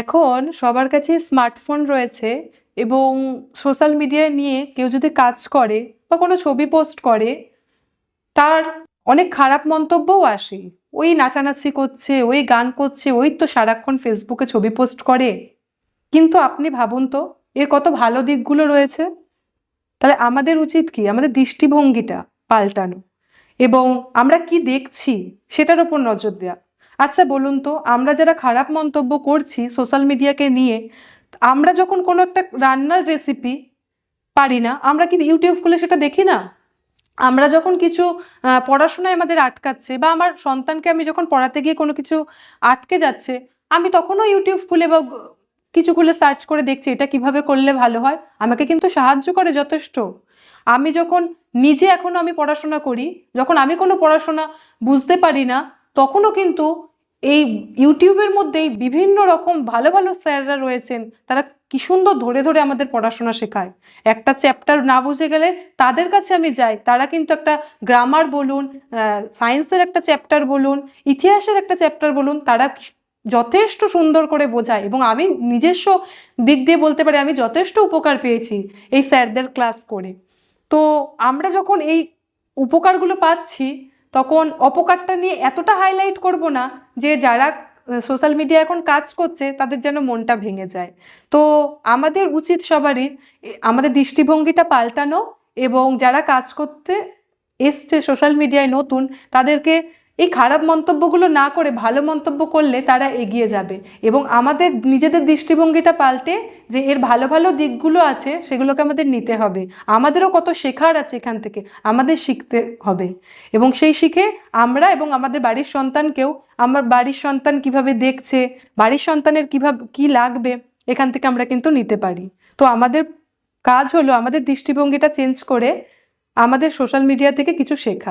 এখন সবার কাছে স্মার্টফোন রয়েছে এবং সোশ্যাল মিডিয়া নিয়ে কেউ যদি কাজ করে বা কোনো ছবি পোস্ট করে, তার অনেক খারাপ মন্তব্যও আসে। ওই নাচানাচি করছে, ওই গান করছে, ওই তো সারাক্ষণ ফেসবুকে ছবি পোস্ট করে। কিন্তু আপনি ভাবুন তো, এর কত ভালো দিকগুলো রয়েছে। তাহলে আমাদের উচিত কি? আমাদের দৃষ্টিভঙ্গিটা পাল্টানো এবং আমরা কি দেখছি সেটার উপর নজর দেওয়া। আচ্ছা বলুন তো, আমরা যারা খারাপ মন্তব্য করছি সোশ্যাল মিডিয়াকে নিয়ে, আমরা যখন কোনো একটা রান্নার রেসিপি পারি না, আমরা কি ইউটিউব খুলে সেটা দেখি না? আমরা যখন কিছু পড়াশোনায় আমাদের আটকাচ্ছে, বা আমার সন্তানকে আমি যখন পড়াতে গিয়ে কোনো কিছু আটকে যাচ্ছে, আমি তখনও ইউটিউব খুলে বা কিছু খুলে সার্চ করে দেখছি এটা কিভাবে করলে ভালো হয়। আমাকে কিন্তু সাহায্য করে যথেষ্ট। আমি যখন নিজে এখনো আমি পড়াশোনা করি, যখন আমি কোনো পড়াশোনা বুঝতে পারি না, তখনও কিন্তু এই ইউটিউবের মধ্যেই বিভিন্ন রকম ভালো ভালো স্যাররা রয়েছেন, তারা কি সুন্দর ধরে ধরে আমাদের পড়াশোনা শেখায়। একটা চ্যাপ্টার না বুঝে গেলে তাদের কাছে আমি যাই, তারা কিন্তু একটা গ্রামার বলুন, সায়েন্সের একটা চ্যাপ্টার বলুন, ইতিহাসের একটা চ্যাপ্টার বলুন, তারা যথেষ্ট সুন্দর করে বোঝায়। এবং আমি নিজস্ব দিক দিয়ে বলতে পারি, আমি যথেষ্ট উপকার পেয়েছি এই স্যারদের ক্লাস করে। তো আমরা যখন এই উপকারগুলো পাচ্ছি, তখন অপকারটা নিয়ে এতটা হাইলাইট করব না যে যারা সোশ্যাল মিডিয়া এখন কাজ করছে তাদের যেন মনটা ভেঙে যায়। তো আমাদের উচিত সবারই আমাদের দৃষ্টিভঙ্গিটা পাল্টানো, এবং যারা কাজ করতে এসছে সোশ্যাল মিডিয়ায় নতুন, তাদেরকে এই খারাপ মন্তব্যগুলো না করে ভালো মন্তব্য করলে তারা এগিয়ে যাবে। এবং আমাদের নিজেদের দৃষ্টিভঙ্গিটা পাল্টে যে এর ভালো ভালো দিকগুলো আছে সেগুলোকে আমাদের নিতে হবে। আমাদেরও কত শেখার আছে এখান থেকে, আমাদের শিখতে হবে। এবং সেই শিখে আমরা এবং আমাদের বাড়ির সন্তানকেও, আমার বাড়ির সন্তান কিভাবে দেখছে, বাড়ির সন্তানের কিভাবে কি লাগবে, এখান থেকে আমরা কিন্তু নিতে পারি। তো আমাদের কাজ হলো আমাদের দৃষ্টিভঙ্গিটা চেঞ্জ করে আমাদের সোশ্যাল মিডিয়া থেকে কিছু শেখা।